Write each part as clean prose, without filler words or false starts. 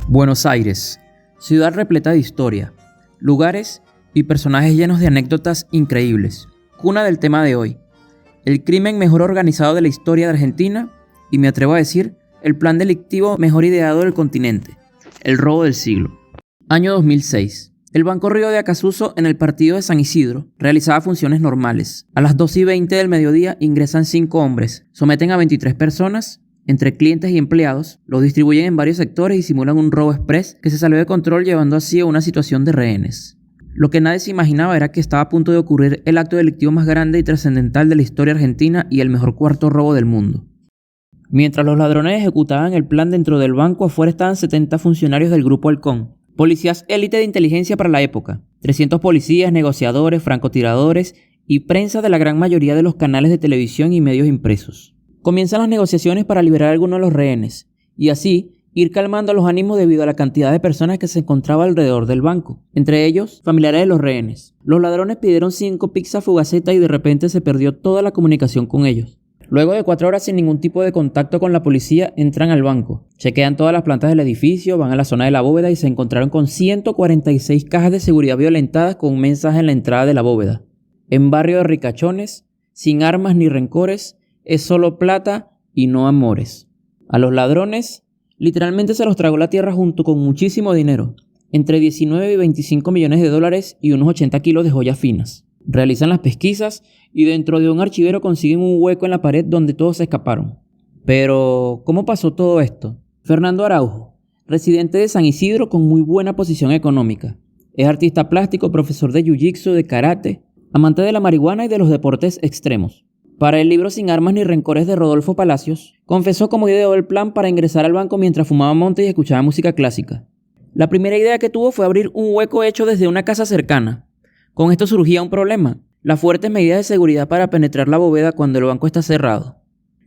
Buenos Aires, ciudad repleta de historia, lugares y personajes llenos de anécdotas increíbles. Cuna del tema de hoy, el crimen mejor organizado de la historia de Argentina y me atrevo a decir, el plan delictivo mejor ideado del continente, el robo del siglo. Año 2006. El Banco Río de Acasuso en el partido de San Isidro realizaba funciones normales. A las 2:20 del mediodía ingresan 5 hombres, someten a 23 personas, entre clientes y empleados, los distribuyen en varios sectores y simulan un robo express que se salió de control llevando así a una situación de rehenes. Lo que nadie se imaginaba era que estaba a punto de ocurrir el acto delictivo más grande y trascendental de la historia argentina y el mejor cuarto robo del mundo. Mientras los ladrones ejecutaban el plan dentro del banco, afuera estaban 70 funcionarios del Grupo Halcón, policías élite de inteligencia para la época, 300 policías, negociadores, francotiradores y prensa de la gran mayoría de los canales de televisión y medios impresos. Comienzan las negociaciones para liberar a algunos de los rehenes, y así ir calmando los ánimos debido a la cantidad de personas que se encontraba alrededor del banco, entre ellos familiares de los rehenes. Los ladrones pidieron 5 pizzas Fugaceta y de repente se perdió toda la comunicación con ellos. Luego de 4 horas sin ningún tipo de contacto con la policía, entran al banco, chequean todas las plantas del edificio, van a la zona de la bóveda y se encontraron con 146 cajas de seguridad violentadas con un mensaje en la entrada de la bóveda. En barrio de ricachones, sin armas ni rencores, es solo plata y no amores. A los ladrones, literalmente se los tragó la tierra junto con muchísimo dinero, entre 19 y 25 millones de dólares y unos 80 kilos de joyas finas. Realizan las pesquisas y dentro de un archivero consiguen un hueco en la pared donde todos se escaparon. Pero, ¿cómo pasó todo esto? Fernando Araujo, residente de San Isidro con muy buena posición económica. Es artista plástico, profesor de jiu-jitsu, de karate, amante de la marihuana y de los deportes extremos. Para el libro Sin armas ni rencores de Rodolfo Palacios, confesó cómo ideó el plan para ingresar al banco mientras fumaba monte y escuchaba música clásica. La primera idea que tuvo fue abrir un hueco hecho desde una casa cercana. Con esto surgía un problema, las fuertes medidas de seguridad para penetrar la bóveda cuando el banco está cerrado.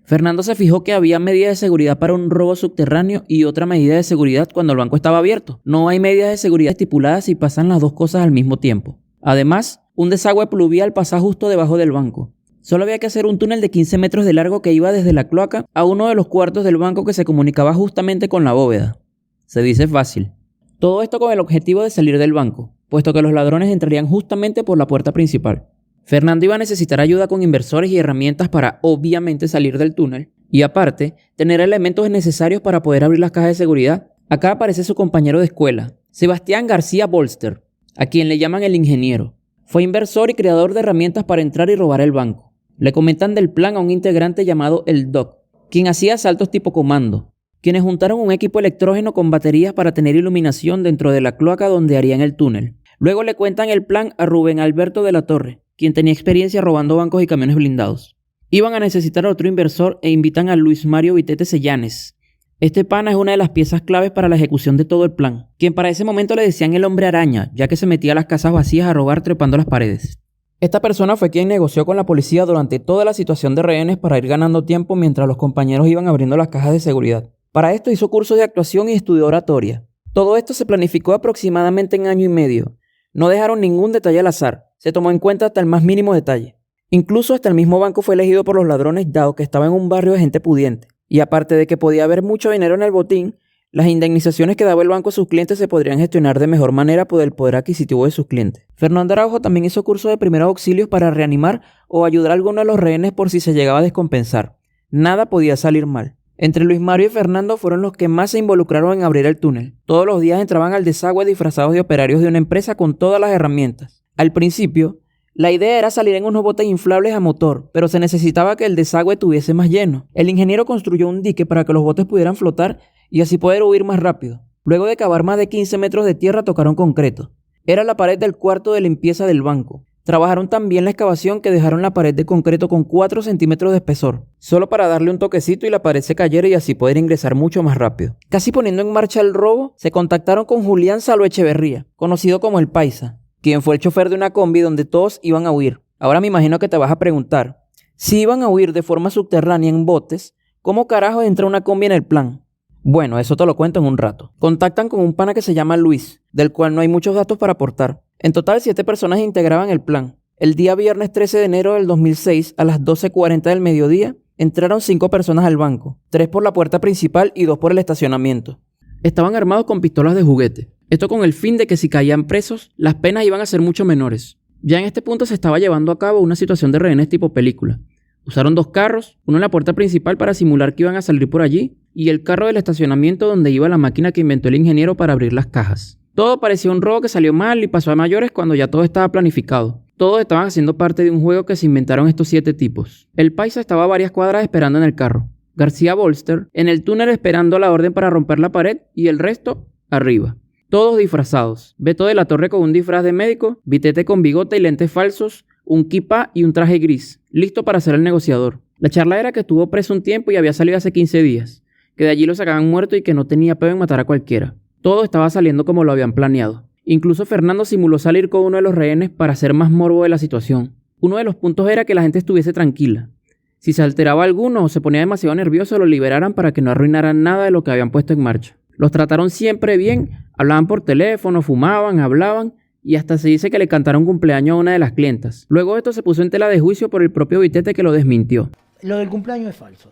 Fernando se fijó que había medidas de seguridad para un robo subterráneo y otra medida de seguridad cuando el banco estaba abierto. No hay medidas de seguridad estipuladas si pasan las dos cosas al mismo tiempo. Además, un desagüe pluvial pasa justo debajo del banco. Solo había que hacer un túnel de 15 metros de largo que iba desde la cloaca a uno de los cuartos del banco que se comunicaba justamente con la bóveda. Se dice fácil. Todo esto con el objetivo de salir del banco, puesto que los ladrones entrarían justamente por la puerta principal. Fernando iba a necesitar ayuda con inversores y herramientas para, obviamente, salir del túnel, y aparte, tener elementos necesarios para poder abrir las cajas de seguridad. Acá aparece su compañero de escuela, Sebastián García Bolster, a quien le llaman el ingeniero. Fue inversor y creador de herramientas para entrar y robar el banco. Le comentan del plan a un integrante llamado el Doc, quien hacía asaltos tipo comando, quienes juntaron un equipo electrógeno con baterías para tener iluminación dentro de la cloaca donde harían el túnel. Luego le cuentan el plan a Rubén Alberto de la Torre, quien tenía experiencia robando bancos y camiones blindados. Iban a necesitar a otro inversor e invitan a Luis Mario Vitete Sellanes. Este pana es una de las piezas claves para la ejecución de todo el plan, quien para ese momento le decían el hombre araña, ya que se metía a las casas vacías a robar trepando las paredes. Esta persona fue quien negoció con la policía durante toda la situación de rehenes para ir ganando tiempo mientras los compañeros iban abriendo las cajas de seguridad. Para esto hizo cursos de actuación y estudió oratoria. Todo esto se planificó aproximadamente en 1 año y medio. No dejaron ningún detalle al azar, se tomó en cuenta hasta el más mínimo detalle. Incluso hasta el mismo banco fue elegido por los ladrones dado que estaba en un barrio de gente pudiente. Y aparte de que podía haber mucho dinero en el botín, las indemnizaciones que daba el banco a sus clientes se podrían gestionar de mejor manera por el poder adquisitivo de sus clientes. Fernando Araujo también hizo curso de primeros auxilios para reanimar o ayudar a alguno de los rehenes por si se llegaba a descompensar. Nada podía salir mal. Entre Luis Mario y Fernando fueron los que más se involucraron en abrir el túnel. Todos los días entraban al desagüe disfrazados de operarios de una empresa con todas las herramientas. Al principio, la idea era salir en unos botes inflables a motor, pero se necesitaba que el desagüe tuviese más lleno. El ingeniero construyó un dique para que los botes pudieran flotar y así poder huir más rápido. Luego de cavar más de 15 metros de tierra tocaron concreto. Era la pared del cuarto de limpieza del banco. Trabajaron tan bien la excavación que dejaron la pared de concreto con 4 centímetros de espesor, solo para darle un toquecito y la pared se cayera y así poder ingresar mucho más rápido. Casi poniendo en marcha el robo, se contactaron con Julián Salvoecheverría, conocido como el Paisa, quien fue el chofer de una combi donde todos iban a huir. Ahora me imagino que te vas a preguntar, Si iban a huir de forma subterránea en botes, ¿cómo carajo entra una combi en el plan? Bueno, eso te lo cuento en un rato. Contactan con un pana que se llama Luis, del cual no hay muchos datos para aportar. En total, 7 personas integraban el plan. El día viernes 13 de enero del 2006, a las 12:40 del mediodía, entraron 5 personas al banco, 3 por la puerta principal y 2 por el estacionamiento. Estaban armados con pistolas de juguete. Esto con el fin de que si caían presos, las penas iban a ser mucho menores. Ya en este punto se estaba llevando a cabo una situación de rehenes tipo película. Usaron 2 carros, uno en la puerta principal para simular que iban a salir por allí, y el carro del estacionamiento donde iba la máquina que inventó el ingeniero para abrir las cajas. Todo parecía un robo que salió mal y pasó a mayores cuando ya todo estaba planificado. Todos estaban haciendo parte de un juego que se inventaron estos 7 tipos. El paisa estaba a varias cuadras esperando en el carro. García Bolster en el túnel esperando la orden para romper la pared y el resto arriba. Todos disfrazados. Beto de la Torre con un disfraz de médico, Vitete con bigote y lentes falsos, un kipá y un traje gris, listo para ser el negociador. La charla era que estuvo preso un tiempo y había salido hace 15 días, que de allí lo sacaban muerto y que no tenía peo en matar a cualquiera. Todo estaba saliendo como lo habían planeado. Incluso Fernando simuló salir con uno de los rehenes para hacer más morbo de la situación. Uno de los puntos era que la gente estuviese tranquila. Si se alteraba alguno o se ponía demasiado nervioso, lo liberaran para que no arruinaran nada de lo que habían puesto en marcha. Los trataron siempre bien, hablaban por teléfono, fumaban, hablaban y hasta se dice que le cantaron cumpleaños a una de las clientas. Luego esto se puso en tela de juicio por el propio Vitete, que lo desmintió. Lo del cumpleaños es falso.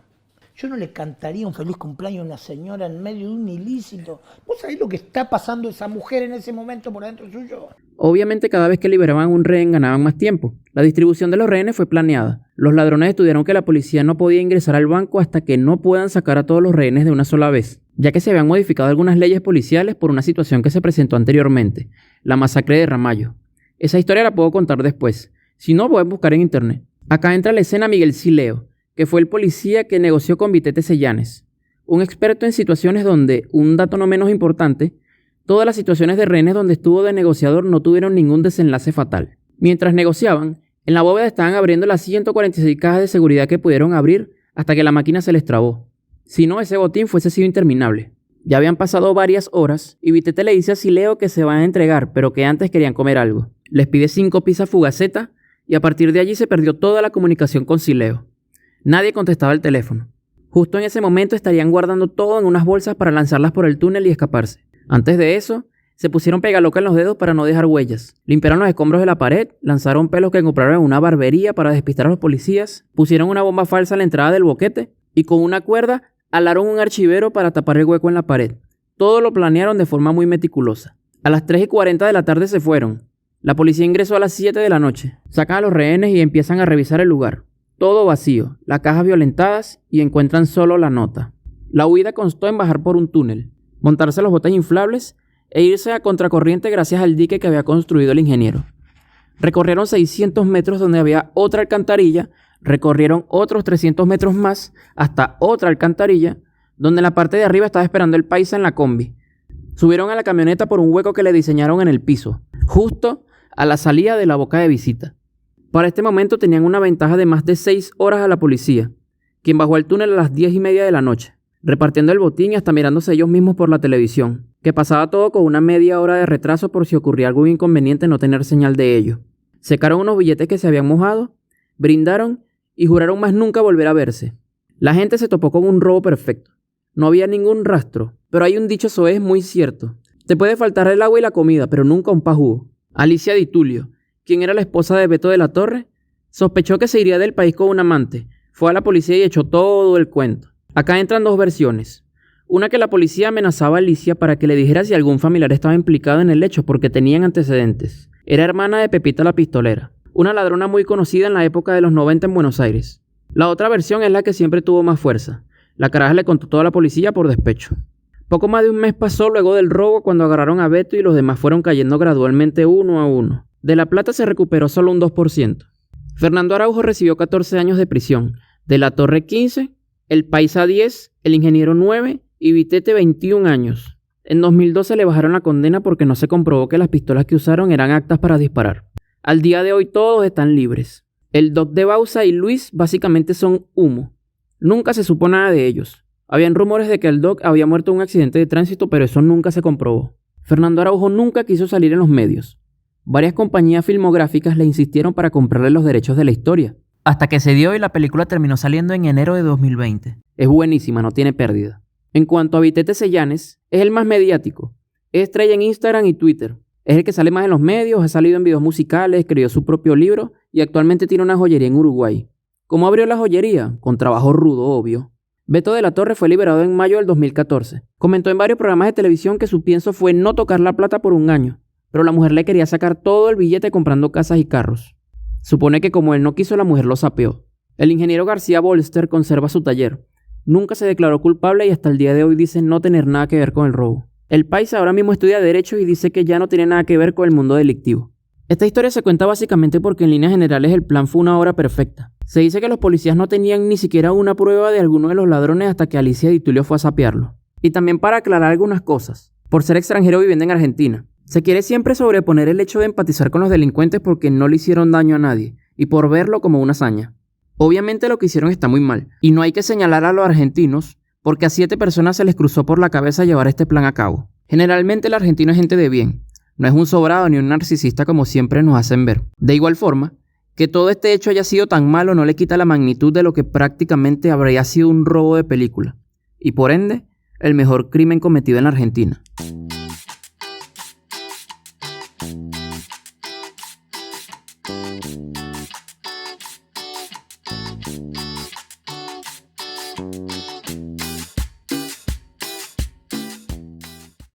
Yo no le cantaría un feliz cumpleaños a una señora en medio de un ilícito. ¿Vos sabés lo que está pasando esa mujer en ese momento por dentro suyo? Obviamente cada vez que liberaban un rehén ganaban más tiempo. La distribución de los rehenes fue planeada. Los ladrones estudiaron que la policía no podía ingresar al banco hasta que no puedan sacar a todos los rehenes de una sola vez, ya que se habían modificado algunas leyes policiales por una situación que se presentó anteriormente, la masacre de Ramallo. Esa historia la puedo contar después. Si no, pueden buscar en internet. Acá entra a la escena Miguel Sileo, que fue el policía que negoció con Vitete Sellanes, un experto en situaciones donde, un dato no menos importante, todas las situaciones de rehenes donde estuvo de negociador no tuvieron ningún desenlace fatal. Mientras negociaban, en la bóveda estaban abriendo las 146 cajas de seguridad que pudieron abrir hasta que la máquina se les trabó. Si no, ese botín fuese sido interminable. Ya habían pasado varias horas y Vitete le dice a Sileo que se van a entregar, pero que antes querían comer algo. Les pide 5 pizzas Fugaceta y a partir de allí se perdió toda la comunicación con Sileo. Nadie contestaba el teléfono. Justo en ese momento estarían guardando todo en unas bolsas para lanzarlas por el túnel y escaparse. Antes de eso, se pusieron pegaloca en los dedos para no dejar huellas. Limpiaron los escombros de la pared, lanzaron pelos que compraron en una barbería para despistar a los policías, pusieron una bomba falsa a la entrada del boquete y con una cuerda alaron un archivero para tapar el hueco en la pared. Todo lo planearon de forma muy meticulosa. A las 3:40 de la tarde se fueron. La policía ingresó a las 7 de la noche. Sacan a los rehenes y empiezan a revisar el lugar. Todo vacío, las cajas violentadas y encuentran solo la nota. La huida constó en bajar por un túnel, montarse los botes inflables e irse a contracorriente gracias al dique que había construido el ingeniero. Recorrieron 600 metros donde había otra alcantarilla, recorrieron otros 300 metros más hasta otra alcantarilla, donde en la parte de arriba estaba esperando el paisa en la combi. Subieron a la camioneta por un hueco que le diseñaron en el piso, justo a la salida de la boca de visita. Para este momento tenían una ventaja de más de 6 horas a la policía, quien bajó al túnel a las 10:30 de la noche, repartiendo el botín y hasta mirándose ellos mismos por la televisión, que pasaba todo con una media hora de retraso por si ocurría algún inconveniente no tener señal de ello. Secaron unos billetes que se habían mojado, brindaron y juraron más nunca volver a verse. La gente se topó con un robo perfecto. No había ningún rastro, pero hay un dicho soez muy cierto. Te puede faltar el agua y la comida, pero nunca un pajugo. Alicia Di Tulio, quien era la esposa de Beto de la Torre, sospechó que se iría del país con un amante. Fue a la policía y echó todo el cuento. Acá entran 2 versiones. Una que la policía amenazaba a Alicia para que le dijera si algún familiar estaba implicado en el hecho porque tenían antecedentes. Era hermana de Pepita la Pistolera, una ladrona muy conocida en la época de los 90 en Buenos Aires. La otra versión es la que siempre tuvo más fuerza. La caraja le contó todo a la policía por despecho. Poco más de un mes pasó luego del robo cuando agarraron a Beto y los demás fueron cayendo gradualmente uno a uno. De la plata se recuperó solo un 2%. Fernando Araujo recibió 14 años de prisión, de la Torre 15, el paisa 10, el ingeniero 9 y Vitete 21 años. En 2012 le bajaron la condena porque no se comprobó que las pistolas que usaron eran aptas para disparar. Al día de hoy todos están libres. El Doc de Bausa y Luis básicamente son humo. Nunca se supo nada de ellos. Habían rumores de que el Doc había muerto en un accidente de tránsito, pero eso nunca se comprobó. Fernando Araujo nunca quiso salir en los medios. Varias compañías filmográficas le insistieron para comprarle los derechos de la historia, hasta que se dio y la película terminó saliendo en enero de 2020. Es buenísima, no tiene pérdida. En cuanto a Vitete Sellanes, es el más mediático. Es estrella en Instagram y Twitter. Es el que sale más en los medios, ha salido en videos musicales, escribió su propio libro y actualmente tiene una joyería en Uruguay. ¿Cómo abrió la joyería? Con trabajo rudo, obvio. Beto de la Torre fue liberado en mayo del 2014. Comentó en varios programas de televisión que su pienso fue no tocar la plata por un año, pero la mujer le quería sacar todo el billete comprando casas y carros. Supone que como él no quiso, la mujer lo sapeó. El ingeniero García Bolster conserva su taller. Nunca se declaró culpable y hasta el día de hoy dice no tener nada que ver con el robo. El paisa ahora mismo estudia Derecho y dice que ya no tiene nada que ver con el mundo delictivo. Esta historia se cuenta básicamente porque en líneas generales el plan fue una obra perfecta. Se dice que los policías no tenían ni siquiera una prueba de alguno de los ladrones hasta que Alicia Di Tulio fue a sapearlo. Y también para aclarar algunas cosas. Por ser extranjero viviendo en Argentina, se quiere siempre sobreponer el hecho de empatizar con los delincuentes porque no le hicieron daño a nadie y por verlo como una hazaña. Obviamente lo que hicieron está muy mal y no hay que señalar a los argentinos porque a 7 personas se les cruzó por la cabeza llevar este plan a cabo. Generalmente el argentino es gente de bien, no es un sobrado ni un narcisista como siempre nos hacen ver. De igual forma, que todo este hecho haya sido tan malo no le quita la magnitud de lo que prácticamente habría sido un robo de película y por ende, el mejor crimen cometido en la Argentina.